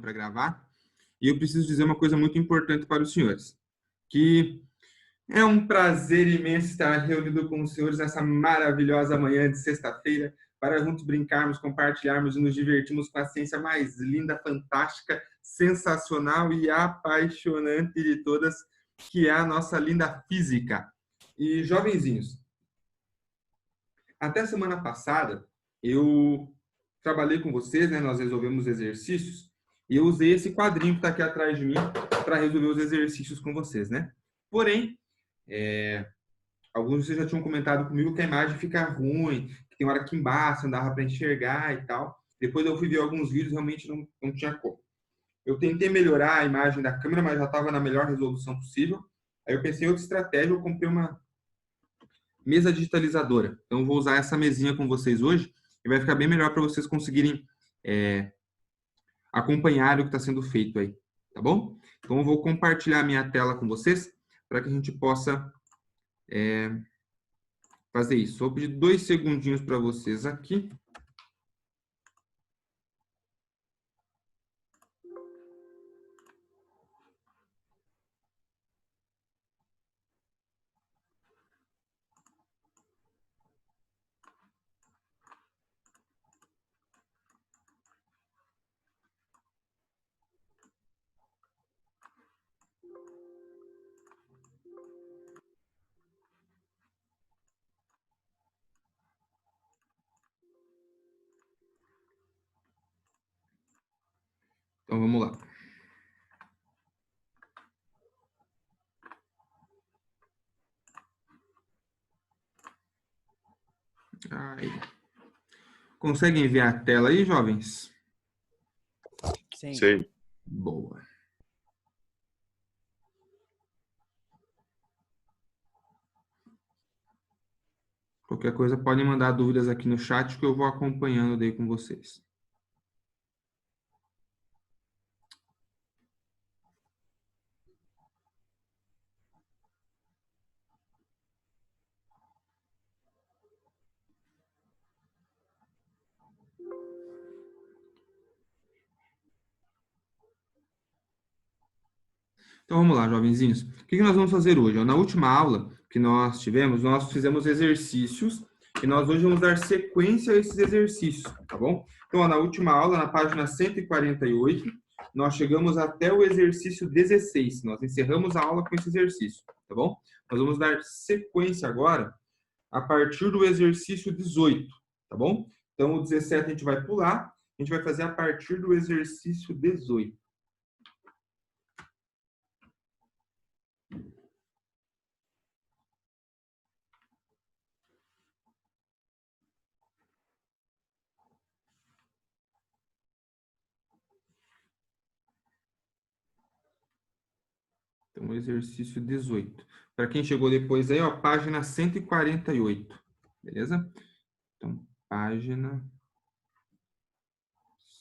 para gravar. E eu preciso dizer uma coisa muito importante para os senhores, que é um prazer imenso estar reunido com os senhores nessa maravilhosa manhã de sexta-feira, para juntos brincarmos, compartilharmos e nos divertirmos com a ciência mais linda, fantástica, sensacional e apaixonante de todas, que é a nossa linda física. E, jovenzinhos, até semana passada, eu trabalhei com vocês, né? Nós resolvemos exercícios, e eu usei esse quadrinho que está aqui atrás de mim para resolver os exercícios com vocês, né? Porém, alguns de vocês já tinham comentado comigo que a imagem fica ruim, que tem hora que embaça, não dava para enxergar e tal. Depois eu fui ver alguns vídeos, realmente não tinha como. Eu tentei melhorar a imagem da câmera, mas já estava na melhor resolução possível. Aí eu pensei em outra estratégia, eu comprei uma mesa digitalizadora. Então, eu vou usar essa mesinha com vocês hoje e vai ficar bem melhor para vocês conseguirem acompanhar o que está sendo feito aí, tá bom? Então, eu vou compartilhar a minha tela com vocês para que a gente possa fazer isso. Vou pedir 2 segundinhos para vocês aqui. Então, vamos lá. Aí. Conseguem ver a tela aí, jovens? Sim. Sim. Boa. Qualquer coisa, podem mandar dúvidas aqui no chat que eu vou acompanhando daí com vocês. Então, vamos lá, jovenzinhos. O que nós vamos fazer hoje? Na última aula que nós tivemos, nós fizemos exercícios e nós hoje vamos dar sequência a esses exercícios, tá bom? Então, na última aula, na página 148, nós chegamos até o exercício 16. Nós encerramos a aula com esse exercício, tá bom? Nós vamos dar sequência agora a partir do exercício 18, tá bom? Então, o 17 a gente vai pular, a gente vai fazer a partir do exercício 18. Então, exercício 18. Para quem chegou depois aí, ó, página 148. Beleza? Então, página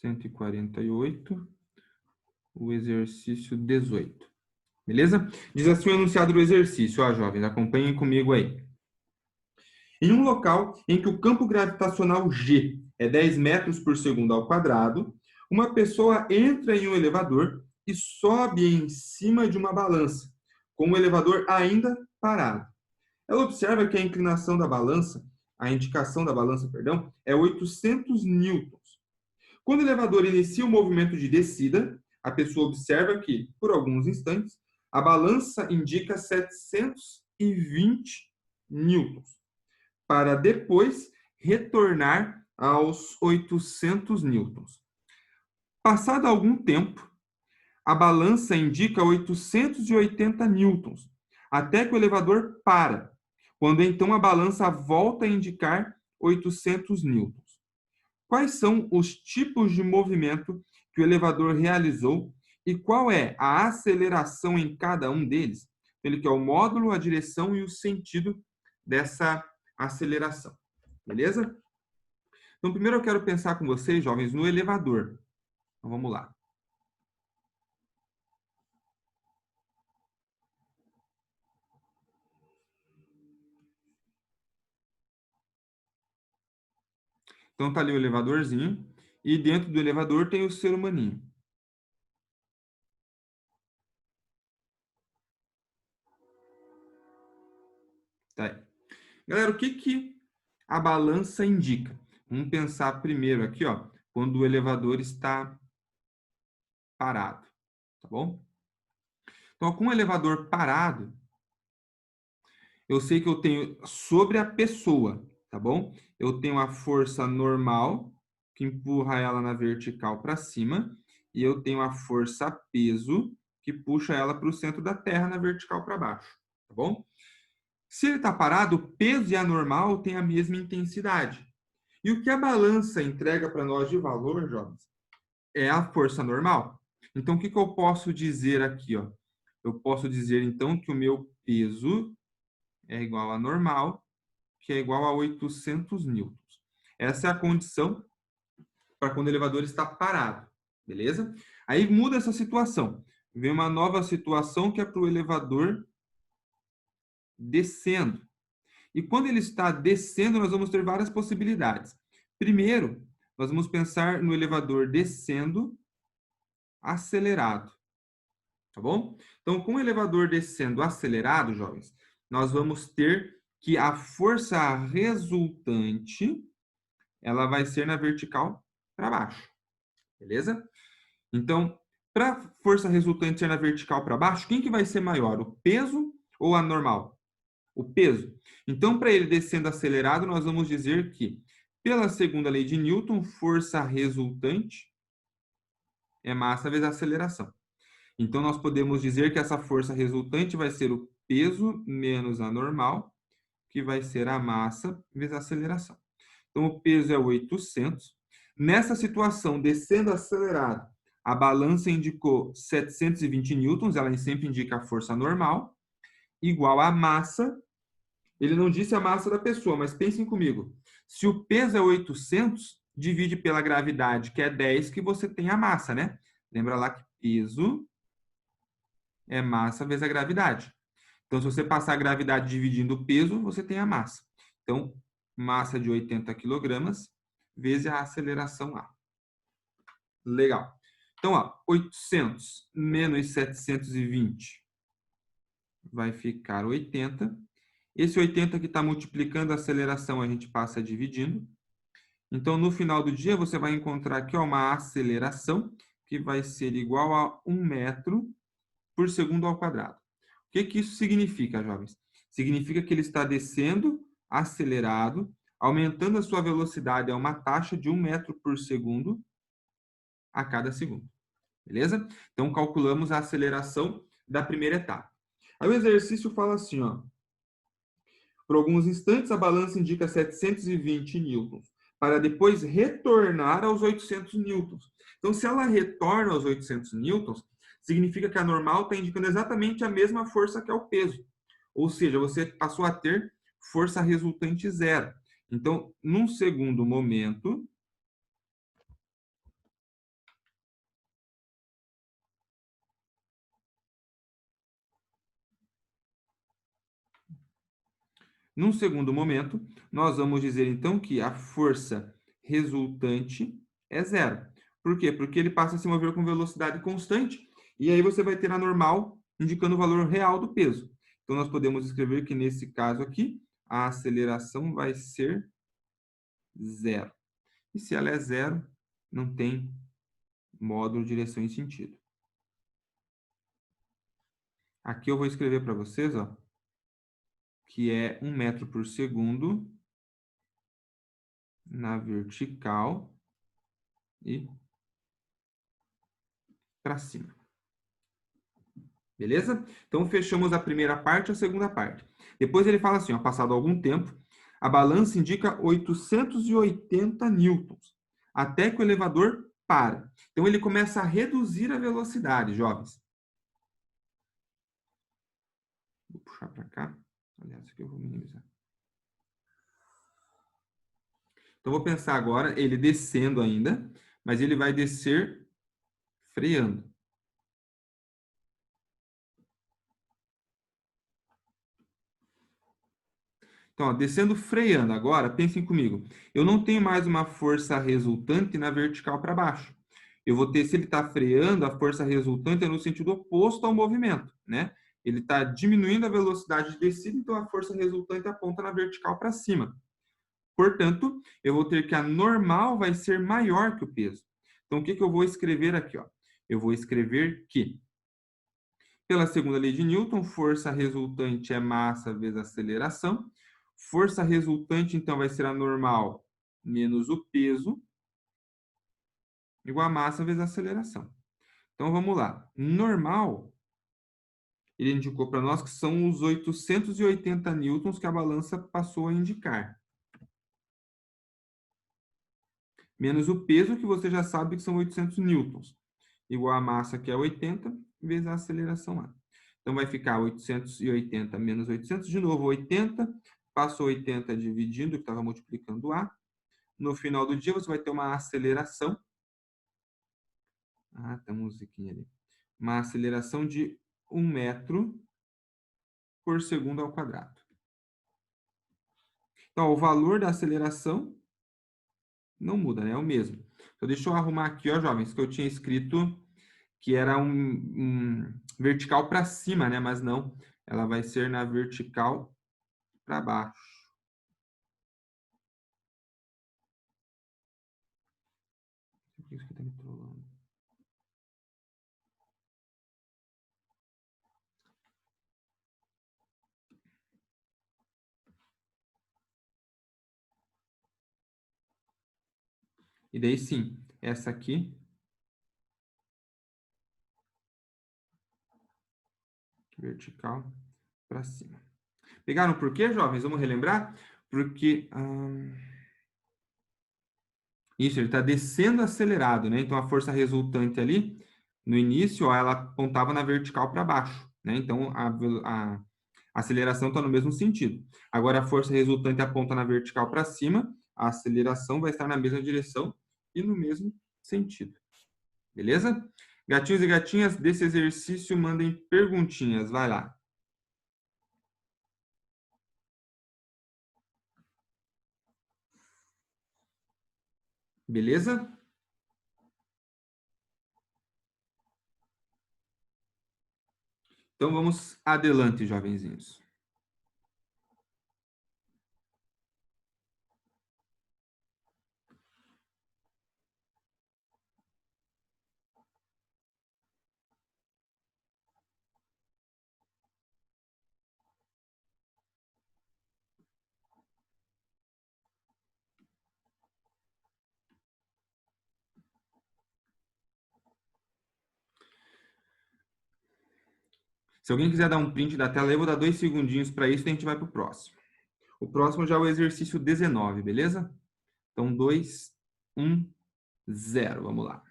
148, o exercício 18. Beleza? Diz assim o enunciado do exercício, ó, jovens, acompanhem comigo aí. Em um local em que o campo gravitacional G é 10 metros por segundo ao quadrado, uma pessoa entra em um elevador e sobe em cima de uma balança, com o elevador ainda parado. Ela observa que a inclinação da balança, a indicação da balança, perdão, é 800 newtons. Quando o elevador inicia o movimento de descida, a pessoa observa que, por alguns instantes, a balança indica 720 newtons, para depois retornar aos 800 newtons. Passado algum tempo, a balança indica 880 newtons, até que o elevador para, quando então a balança volta a indicar 800 newtons. Quais são os tipos de movimento que o elevador realizou e qual é a aceleração em cada um deles? Ele quer o módulo, a direção e o sentido dessa aceleração. Beleza? Então, primeiro eu quero pensar com vocês, jovens, no elevador. Então, vamos lá. Então, tá ali o elevadorzinho. E dentro do elevador tem o ser humaninho. Tá aí. Galera, o que que a balança indica? Vamos pensar primeiro aqui, ó, quando o elevador está parado, tá bom? Então, com o elevador parado, eu sei que eu tenho sobre a pessoa, tá bom? Eu tenho a força normal, que empurra ela na vertical para cima, e eu tenho a força peso, que puxa ela para o centro da Terra na vertical para baixo, tá bom? Se ele está parado, o peso e a normal têm a mesma intensidade. E o que a balança entrega para nós de valor, jovens, é a força normal. Então, o que que eu posso dizer aqui, ó? Eu posso dizer, então, que o meu peso é igual a normal, que é igual a 800 newtons. Essa é a condição para quando o elevador está parado, beleza? Aí muda essa situação. Vem uma nova situação que é para o elevador descendo. E quando ele está descendo, nós vamos ter várias possibilidades. Primeiro, nós vamos pensar no elevador descendo acelerado, tá bom? Então, com o elevador descendo acelerado, jovens, nós vamos ter que a força resultante, ela vai ser na vertical para baixo, beleza? Então, para a força resultante ser na vertical para baixo, quem que vai ser maior, o peso ou a normal? O peso. Então, para ele descendo acelerado, nós vamos dizer que, pela segunda lei de Newton, força resultante é massa vezes aceleração. Então, nós podemos dizer que essa força resultante vai ser o peso menos a normal, que vai ser a massa vezes a aceleração. Então, o peso é 800. Nessa situação, descendo acelerado, a balança indicou 720 newtons, ela sempre indica a força normal, igual a massa. Ele não disse a massa da pessoa, mas pensem comigo. Se o peso é 800, divide pela gravidade, que é 10, que você tem a massa, né? Lembra lá que peso é massa vezes a gravidade. Então, se você passar a gravidade dividindo o peso, você tem a massa. Então, massa de 80 quilogramas vezes a aceleração A. Legal. Então, ó, 800 menos 720 vai ficar 80. Esse 80 que está multiplicando a aceleração, a gente passa dividindo. Então, no final do dia, você vai encontrar aqui ó, uma aceleração que vai ser igual a 1 metro por segundo ao quadrado. O que que isso significa, jovens? Significa que ele está descendo acelerado, aumentando a sua velocidade a uma taxa de 1 metro por segundo a cada segundo. Beleza? Então, calculamos a aceleração da primeira etapa. Aí o exercício fala assim, ó. Por alguns instantes, a balança indica 720 newtons, para depois retornar aos 800 newtons. Então, se ela retorna aos 800 newtons, significa que a normal está indicando exatamente a mesma força que é o peso. Ou seja, você passou a ter força resultante zero. Então, num segundo momento, nós vamos dizer então que a força resultante é zero. Por quê? Porque ele passa a se mover com velocidade constante e aí você vai ter a normal indicando o valor real do peso. Então, nós podemos escrever que nesse caso aqui, a aceleração vai ser zero. E se ela é zero, não tem módulo, direção e sentido. Aqui eu vou escrever para vocês, ó, que é 1 metro por segundo na vertical e para cima. Beleza? Então, fechamos a primeira parte e a segunda parte. Depois ele fala assim, ó, passado algum tempo, a balança indica 880 newtons, até que o elevador para. Então, ele começa a reduzir a velocidade, jovens. Vou puxar para cá. Aliás, aqui eu vou minimizar. Então, vou pensar agora ele descendo ainda, mas ele vai descer freando. Então, ó, descendo freando agora, pensem comigo. Eu não tenho mais uma força resultante na vertical para baixo. Eu vou ter, se ele está freando, a força resultante é no sentido oposto ao movimento, né? Ele está diminuindo a velocidade de descida, então a força resultante aponta na vertical para cima. Portanto, eu vou ter que a normal vai ser maior que o peso. Então, o que eu vou escrever aqui? Ó? Eu vou escrever que, pela segunda lei de Newton, força resultante é massa vezes aceleração. Força resultante, então, vai ser a normal menos o peso, igual a massa vezes a aceleração. Então, vamos lá. Normal, ele indicou para nós que são os 880 newtons que a balança passou a indicar. Menos o peso, que você já sabe que são 800 newtons. Igual a massa, que é 80, vezes a aceleração A. Então, vai ficar 880 menos 800, de novo 80, passou 80 dividindo, que estava multiplicando A. No final do dia, você vai ter uma aceleração. Ah, tem uma musiquinha ali. Uma aceleração de 1 metro por segundo ao quadrado. Então, o valor da aceleração não muda, né? É o mesmo. Então, deixa eu arrumar aqui, ó, jovens, que eu tinha escrito que era um vertical para cima, né? Mas não, ela vai ser na vertical para baixo. Isso aqui tá me trolando. E daí sim, essa aqui vertical para cima. Pegaram por quê, jovens? Vamos relembrar? Porque isso, ele está descendo acelerado, né? Então a força resultante ali no início, ó, ela apontava na vertical para baixo, né? Então a aceleração está no mesmo sentido. Agora a força resultante aponta na vertical para cima, a aceleração vai estar na mesma direção e no mesmo sentido. Beleza? Gatinhos e gatinhas, desse exercício, mandem perguntinhas. Vai lá. Beleza? Então vamos adelante, jovenzinhos. Se alguém quiser dar um print da tela, eu vou dar 2 segundinhos para isso e a gente vai para o próximo. O próximo já é o exercício 19, beleza? Então, 2, 1, 0. Vamos lá.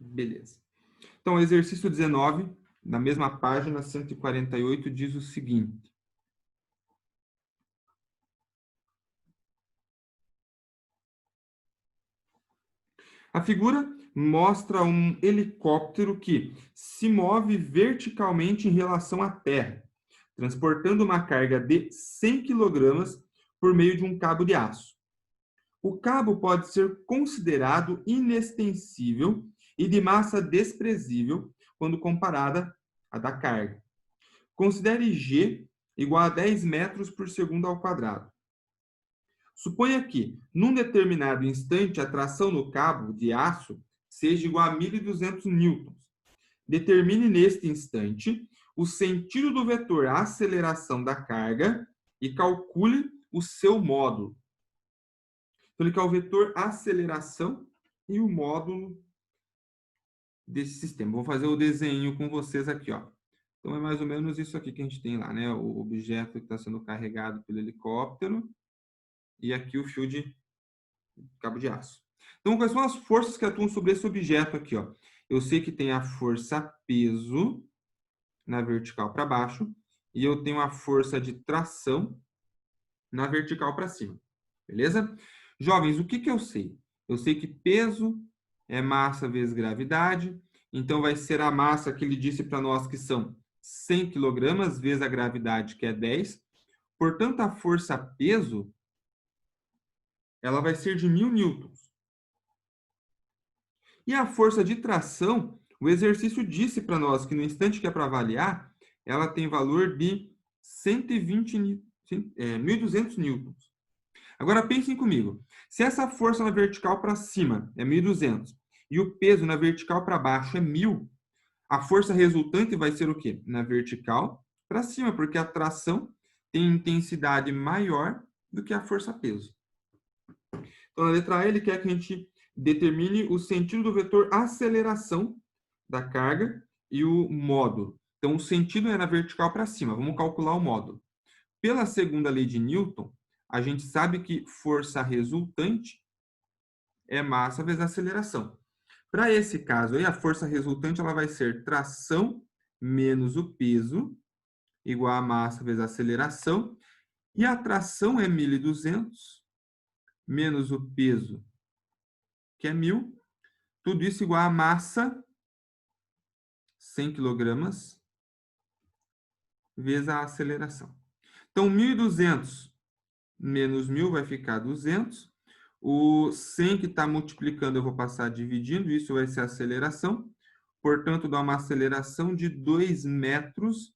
Beleza. Então, o exercício 19, na mesma página, 148, diz o seguinte. A figura mostra um helicóptero que se move verticalmente em relação à Terra, transportando uma carga de 100 kg por meio de um cabo de aço. O cabo pode ser considerado inextensível e de massa desprezível quando comparada à da carga. Considere G igual a 10 metros por segundo ao quadrado. Suponha que, num determinado instante, a tração no cabo de aço seja igual a 1.200 newtons. Determine neste instante o sentido do vetor aceleração da carga e calcule o seu módulo. Então, ele quer o vetor aceleração e o módulo desse sistema. Vou fazer o desenho com vocês aqui, ó. Então, é mais ou menos isso aqui que a gente tem lá, né? O objeto que está sendo carregado pelo helicóptero e aqui o fio de cabo de aço. Então, quais são as forças que atuam sobre esse objeto aqui, ó? Eu sei que tem a força peso na vertical para baixo e eu tenho a força de tração na vertical para cima. Beleza? Jovens, o que que eu sei? Eu sei que peso é massa vezes gravidade, então vai ser a massa que ele disse para nós que são 100 kg vezes a gravidade, que é 10. Portanto, a força peso ela vai ser de 1.000 newtons. E a força de tração, o exercício disse para nós que no instante que é para avaliar, ela tem valor de 1.200 newtons. Agora pensem comigo, se essa força na vertical para cima é 1.200 e o peso na vertical para baixo é 1.000, a força resultante vai ser o quê? Na vertical para cima, porque a tração tem intensidade maior do que a força-peso. Então, na letra A, ele quer que a gente determine o sentido do vetor aceleração da carga e o módulo. Então, o sentido é na vertical para cima. Vamos calcular o módulo. Pela segunda lei de Newton, a gente sabe que força resultante é massa vezes aceleração. Para esse caso aí, a força resultante ela vai ser tração menos o peso, igual a massa vezes a aceleração. E a tração é 1.200, menos o peso, que é 1.000. Tudo isso igual a massa, 100 quilogramas, vezes a aceleração. Então, 1.200 menos 1.000 vai ficar 200. O 100 que está multiplicando, eu vou passar dividindo, isso vai ser a aceleração. Portanto, dá uma aceleração de 2 metros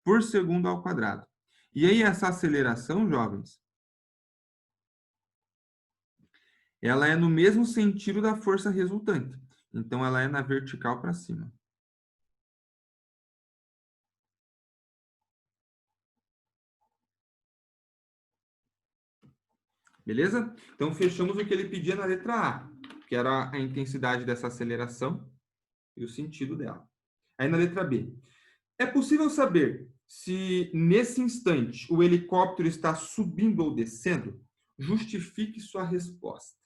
por segundo ao quadrado. E aí, essa aceleração, jovens, ela é no mesmo sentido da força resultante. Então, ela é na vertical para cima. Beleza? Então, fechamos o que ele pedia na letra A, que era a intensidade dessa aceleração e o sentido dela. Aí, na letra B. É possível saber se, nesse instante, o helicóptero está subindo ou descendo? Justifique sua resposta.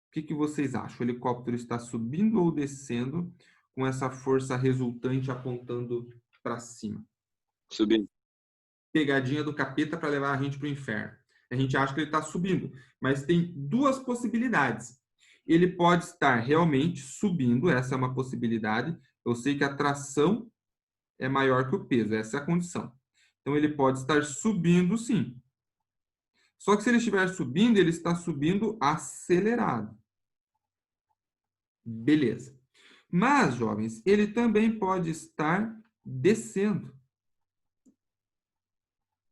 O que vocês acham? O helicóptero está subindo ou descendo com essa força resultante apontando para cima? Subindo. Pegadinha do capeta para levar a gente para o inferno. A gente acha que ele está subindo, mas tem duas possibilidades. Ele pode estar realmente subindo, essa é uma possibilidade. Eu sei que a tração é maior que o peso, essa é a condição. Então, ele pode estar subindo, sim. Só que se ele estiver subindo, ele está subindo acelerado. Beleza. Mas, jovens, ele também pode estar descendo.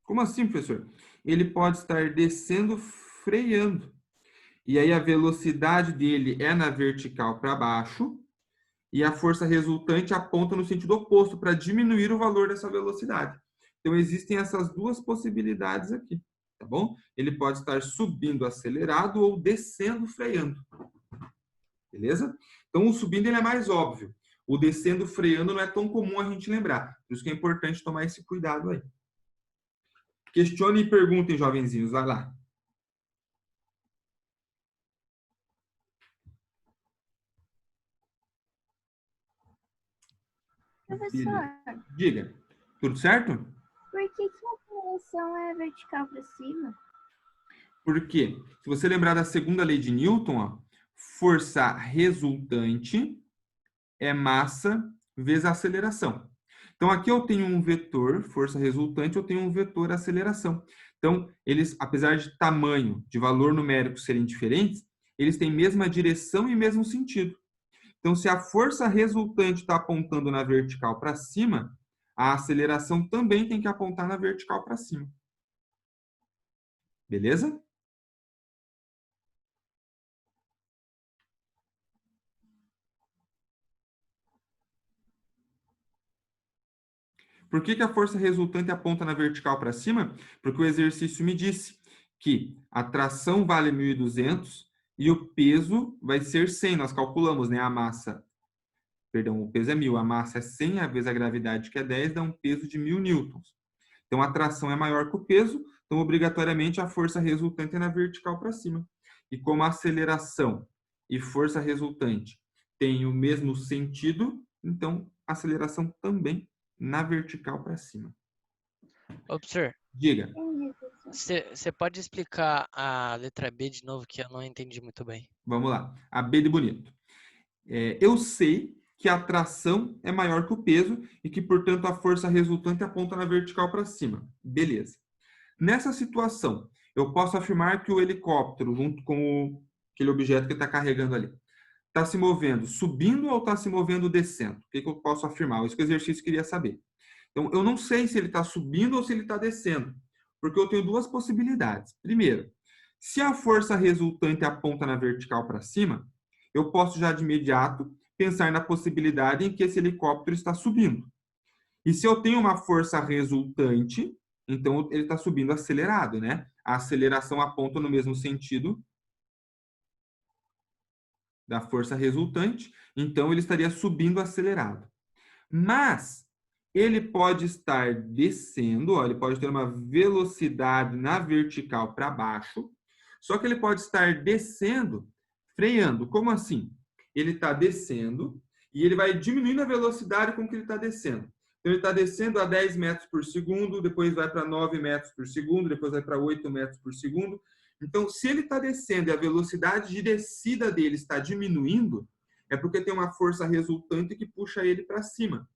Como assim, professor? Ele pode estar descendo freando. E aí a velocidade dele é na vertical para baixo e a força resultante aponta no sentido oposto para diminuir o valor dessa velocidade. Então existem essas duas possibilidades aqui, tá bom? Ele pode estar subindo acelerado ou descendo freando. Beleza? Então o subindo ele é mais óbvio. O descendo freando não é tão comum a gente lembrar. Por isso que é importante tomar esse cuidado aí. Questione e perguntem, jovenzinhos. Vai lá. Professor, Diga. Tudo certo? por que a aceleração é vertical para cima? Porque, se você lembrar da segunda lei de Newton, ó, força resultante é massa vezes aceleração. Então, aqui eu tenho um vetor, força resultante, eu tenho um vetor aceleração. Então, eles, apesar de tamanho, de valor numérico serem diferentes, eles têm mesma direção e mesmo sentido. Então, se a força resultante está apontando na vertical para cima, a aceleração também tem que apontar na vertical para cima. Beleza? Por que a força resultante aponta na vertical para cima? Porque o exercício me disse que a tração vale 1.200 e o peso vai ser 100. Nós calculamos, né? A massa, perdão, o peso é 1.000, a massa é 100, a vezes a gravidade, que é 10, dá um peso de 1.000 newtons. Então, a tração é maior que o peso, então, obrigatoriamente, a força resultante é na vertical para cima. E como a aceleração e força resultante têm o mesmo sentido, então, a aceleração também na vertical para cima. Ô, professor, Diga. você pode explicar a letra B de novo, que eu não entendi muito bem. Vamos lá. A B de bonito. Eu sei que a tração é maior que o peso e que, portanto, a força resultante aponta na vertical para cima. Beleza. Nessa situação, eu posso afirmar que o helicóptero, junto com aquele objeto que está carregando ali, está se movendo subindo ou está se movendo descendo? O que eu posso afirmar? Isso que o exercício queria saber. Então, eu não sei se ele está subindo ou se ele está descendo, porque eu tenho duas possibilidades. Primeiro, se a força resultante aponta na vertical para cima, eu posso já de imediato pensar na possibilidade em que esse helicóptero está subindo. E se eu tenho uma força resultante, então ele está subindo acelerado, né? A aceleração aponta no mesmo sentido da força resultante, então ele estaria subindo acelerado. Mas ele pode estar descendo, ó, ele pode ter uma velocidade na vertical para baixo, só que ele pode estar descendo, freando. Como assim? Ele está descendo e ele vai diminuindo a velocidade com que ele está descendo. Então, ele está descendo a 10 metros por segundo, depois vai para 9 metros por segundo, depois vai para 8 metros por segundo. Então, se ele está descendo e a velocidade de descida dele está diminuindo, é porque tem uma força resultante que puxa ele para cima.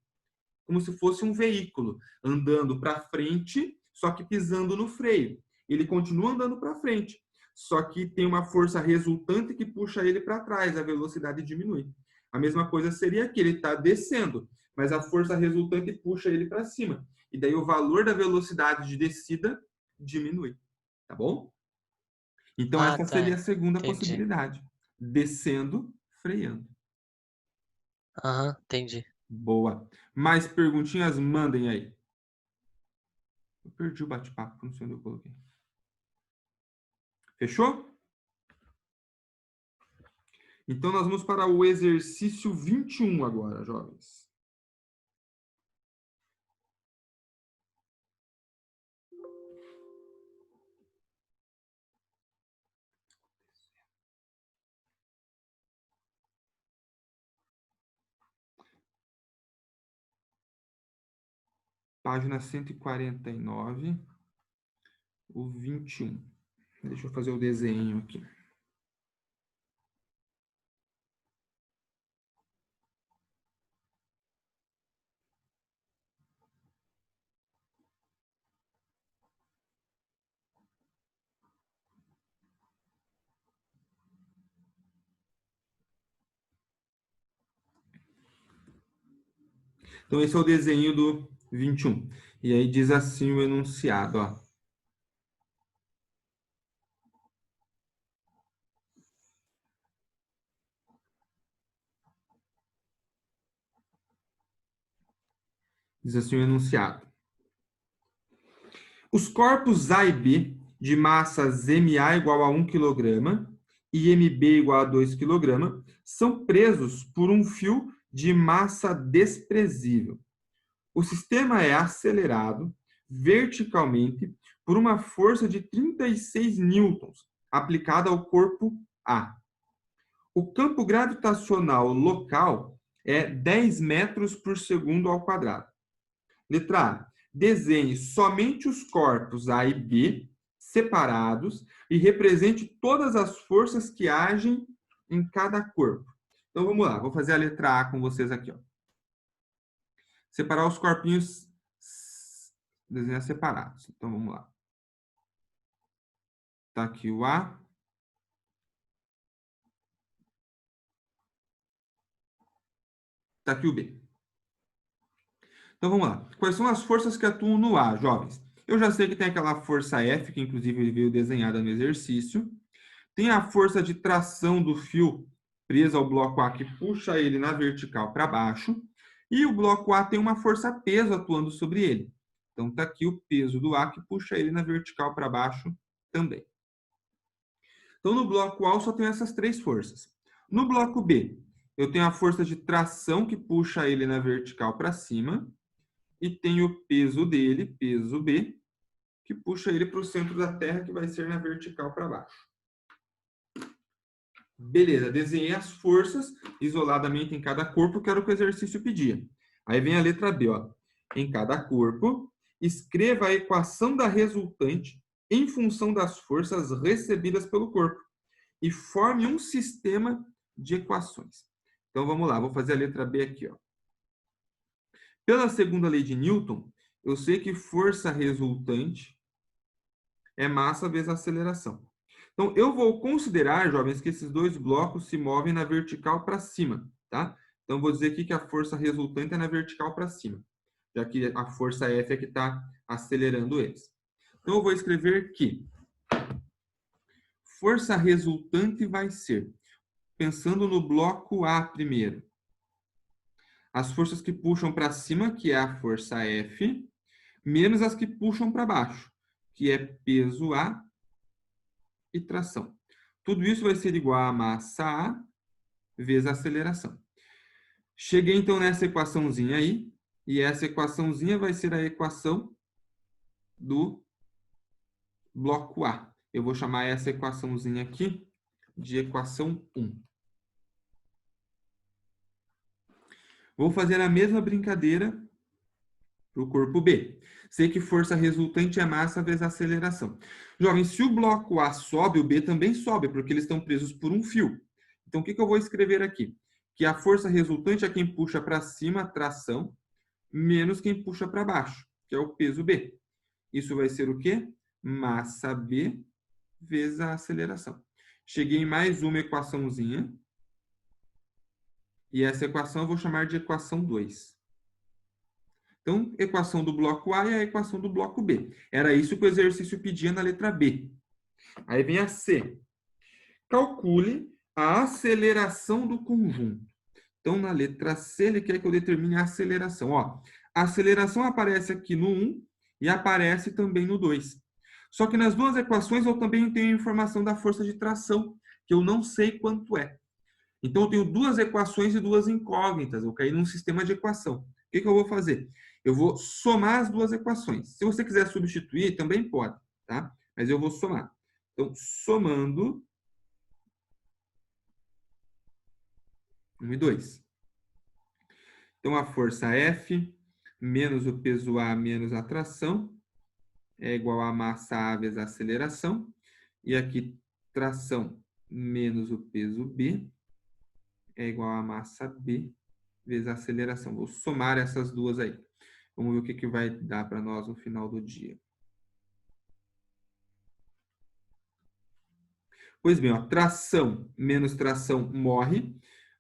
Como se fosse um veículo andando para frente, só que pisando no freio. Ele continua andando para frente, só que tem uma força resultante que puxa ele para trás, a velocidade diminui. A mesma coisa seria que ele está descendo, mas a força resultante puxa ele para cima. E daí o valor da velocidade de descida diminui. Tá bom? Então, essa seria a Tá. segunda Entendi. possibilidade. Descendo, freando. Aham, entendi. Boa. Mais perguntinhas? Mandem aí. Eu perdi o bate-papo, não sei onde eu coloquei. Fechou? Então, nós vamos para o exercício 21 agora, jovens. Página 149, o 21. Deixa eu fazer o desenho aqui. Então, esse é o desenho do 21. E aí diz assim o enunciado, ó. Diz assim o enunciado. Os corpos A e B, de massas MA igual a 1 kg e MB igual a 2 kg, são presos por um fio de massa desprezível. O sistema é acelerado verticalmente por uma força de 36 newtons aplicada ao corpo A. O campo gravitacional local é 10 metros por segundo ao quadrado. Letra A. Desenhe somente os corpos A e B separados e represente todas as forças que agem em cada corpo. Então, vamos lá. Vou fazer a letra A com vocês aqui, ó. Separar os corpinhos, desenhar separados. Então, vamos lá. Tá aqui o A. Tá aqui o B. Então, vamos lá. Quais são as forças que atuam no A, jovens? Eu já sei que tem aquela força F, que inclusive veio desenhada no exercício. Tem a força de tração do fio preso ao bloco A, que puxa ele na vertical para baixo. E o bloco A tem uma força peso atuando sobre ele. Então, está aqui o peso do A, que puxa ele na vertical para baixo também. Então, no bloco A, eu só tenho essas três forças. No bloco B, eu tenho a força de tração, que puxa ele na vertical para cima. E tem o peso dele, peso B, que puxa ele para o centro da Terra, que vai ser na vertical para baixo. Beleza, desenhei as forças isoladamente em cada corpo, que era o que o exercício pedia. Aí vem a letra B, ó. Em cada corpo, escreva a equação da resultante em função das forças recebidas pelo corpo e forme um sistema de equações. Então, vamos lá, vou fazer a letra B aqui, ó. Pela segunda lei de Newton, eu sei que força resultante é massa vezes aceleração. Então, eu vou considerar, jovens, que esses dois blocos se movem na vertical para cima, tá? Então, vou dizer aqui que a força resultante é na vertical para cima, já que a força F é que está acelerando eles. Então, eu vou escrever que força resultante vai ser, pensando no bloco A primeiro, as forças que puxam para cima, que é a força F, menos as que puxam para baixo, que é peso A e tração. Tudo isso vai ser igual a massa A vezes a aceleração. Cheguei, então, nessa equaçãozinha aí, e essa equaçãozinha vai ser a equação do bloco A. Eu vou chamar essa equaçãozinha aqui de equação 1. Vou fazer a mesma brincadeira para o corpo B. Sei que força resultante é massa vezes aceleração. Jovens, se o bloco A sobe, o B também sobe, porque eles estão presos por um fio. Então, o que eu vou escrever aqui? Que a força resultante é quem puxa para cima, a tração, menos quem puxa para baixo, que é o peso B. Isso vai ser o quê? Massa B vezes a aceleração. Cheguei em mais uma equaçãozinha. E essa equação eu vou chamar de equação 2. Então, equação do bloco A e a equação do bloco B. Era isso que o exercício pedia na letra B. Aí vem a C. Calcule a aceleração do conjunto. Então, na letra C, ele quer que eu determine a aceleração. Ó, a aceleração aparece aqui no 1 e aparece também no 2. Só que nas duas equações eu também tenho a informação da força de tração, que eu não sei quanto é. Então, eu tenho duas equações e duas incógnitas. Eu caí num sistema de equação. O que eu vou fazer? Eu vou somar as duas equações. Se você quiser substituir, também pode, tá? Mas eu vou somar. Então, somando 1 e 2. Então, a força F menos o peso A menos a tração é igual a massa A vezes a aceleração. E aqui, tração menos o peso B é igual a massa B vezes a aceleração. Vou somar essas duas aí. Vamos ver o que vai dar para nós no final do dia. Pois bem, ó, tração menos tração morre.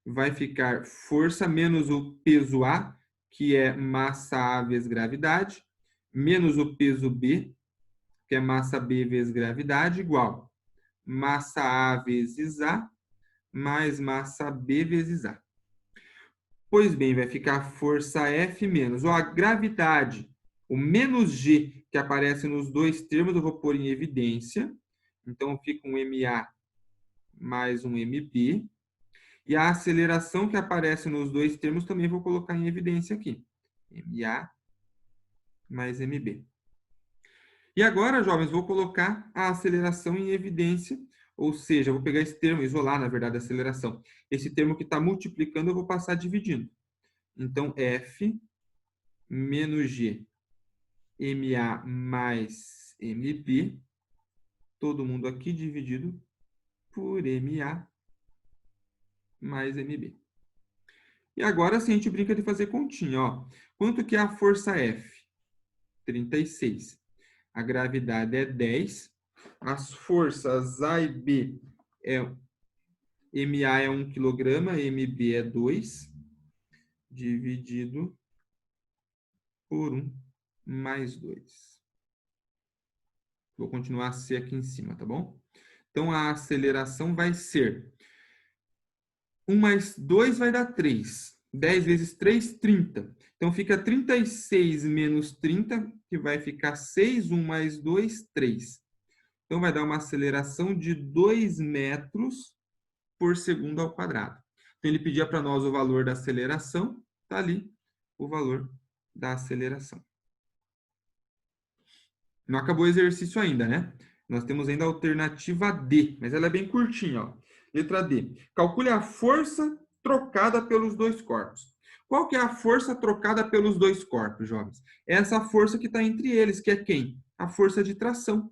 Vai ficar força menos o peso A, que é massa A vezes gravidade, menos o peso B, que é massa B vezes gravidade, igual massa A vezes A, mais massa B vezes A. Pois bem, vai ficar força F menos. Ó, a gravidade, o menos G que aparece nos dois termos, eu vou pôr em evidência. Então, fica um MA mais um MB. E a aceleração que aparece nos dois termos também vou colocar em evidência aqui. MA mais MB. E agora, jovens, vou colocar a aceleração em evidência. Ou seja, eu vou pegar esse termo, isolar, na verdade, a aceleração. Esse termo que está multiplicando, eu vou passar dividindo. Então, F menos G, MA mais MB, todo mundo aqui dividido por MA mais MB. E agora sim a gente brinca de fazer continha. Ó. Quanto que é a força F? 36. A gravidade é 10. As forças A e B MA é 1 kg, MB é 2, dividido por 1 mais 2. Vou continuar a C aqui em cima, tá bom? Então, a aceleração vai ser 1 mais 2 vai dar 3. 10 vezes 3, 30. Então, fica 36 menos 30, que vai ficar 6. 1 mais 2, 3. Então, vai dar uma aceleração de 2 metros por segundo ao quadrado. Então, ele pedia para nós o valor da aceleração. Está ali o valor da aceleração. Não acabou o exercício ainda, né? Nós temos ainda a alternativa D, mas ela é bem curtinha, ó. Letra D. Calcule a força trocada pelos dois corpos. Qual que é a força trocada pelos dois corpos, jovens? É essa força que está entre eles, que é quem? A força de tração.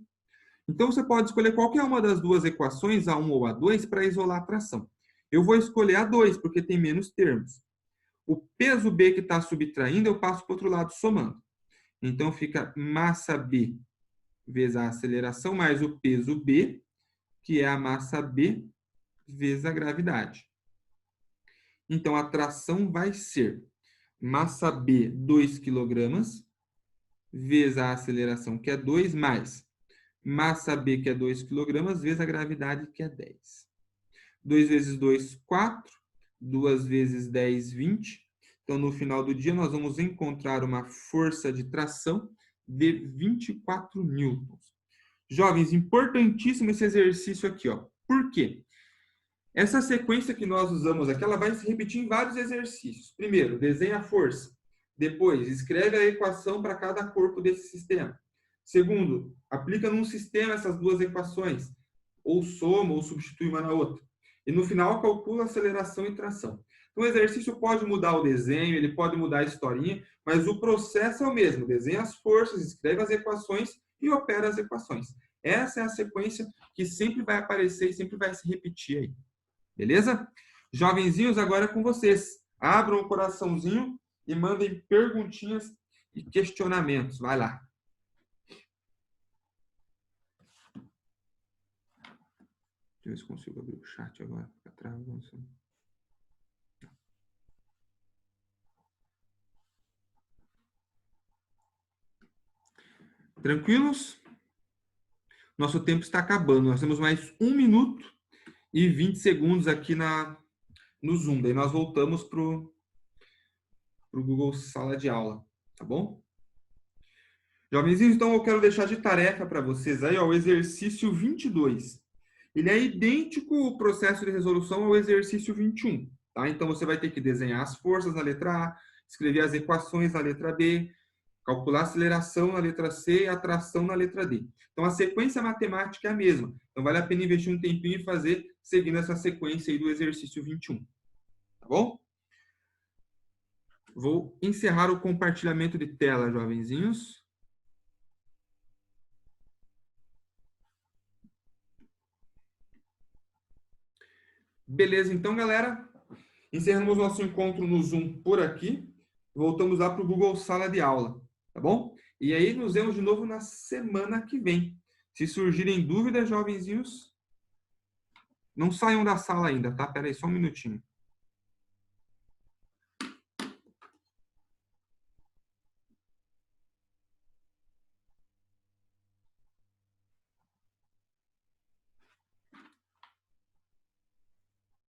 Então, você pode escolher qualquer uma das duas equações, A1 ou A2, para isolar a tração. Eu vou escolher A2, porque tem menos termos. O peso B que está subtraindo, eu passo para o outro lado somando. Então, fica massa B vezes a aceleração mais o peso B, que é a massa B vezes a gravidade. Então, a tração vai ser massa B, 2 kg, vezes a aceleração, que é 2, mais massa B, que é 2 kg, vezes a gravidade, que é 10. 2 vezes 2, 4. 2 vezes 10, 20. Então, no final do dia, nós vamos encontrar uma força de tração de 24 newtons. Jovens, importantíssimo esse exercício aqui, ó. Por quê? Essa sequência que nós usamos aqui, ela vai se repetir em vários exercícios. Primeiro, desenha a força. Depois, escreve a equação para cada corpo desse sistema. Segundo, aplica num sistema essas duas equações. Ou soma, ou substitui uma na outra. E no final, calcula aceleração e tração. Então, o exercício pode mudar o desenho, ele pode mudar a historinha, mas o processo é o mesmo. Desenha as forças, escreve as equações e opera as equações. Essa é a sequência que sempre vai aparecer e sempre vai se repetir aí. Beleza? Jovenzinhos, agora é com vocês. Abram o coraçãozinho e mandem perguntinhas e questionamentos. Vai lá. Deixa eu ver se consigo abrir o chat agora. Fica travando. Tranquilos? Nosso tempo está acabando. Nós temos mais 1 minuto e 20 segundos aqui no Zoom. Daí nós voltamos para o Google Sala de Aula. Tá bom? Jovenzinhos, então eu quero deixar de tarefa para vocês aí, ó, o exercício 22. Ele é idêntico o processo de resolução ao exercício 21. Tá? Então você vai ter que desenhar as forças na letra A, escrever as equações na letra B, calcular a aceleração na letra C e a tração na letra D. Então, a sequência matemática é a mesma. Então, vale a pena investir um tempinho e fazer seguindo essa sequência aí do exercício 21. Tá bom? Vou encerrar o compartilhamento de tela, jovenzinhos. Beleza, então, galera. Encerramos nosso encontro no Zoom por aqui. Voltamos lá para o Google Sala de Aula. Tá bom? E aí, nos vemos de novo na semana que vem. Se surgirem dúvidas, jovenzinhos, não saiam da sala ainda, tá? Pera aí, só um minutinho.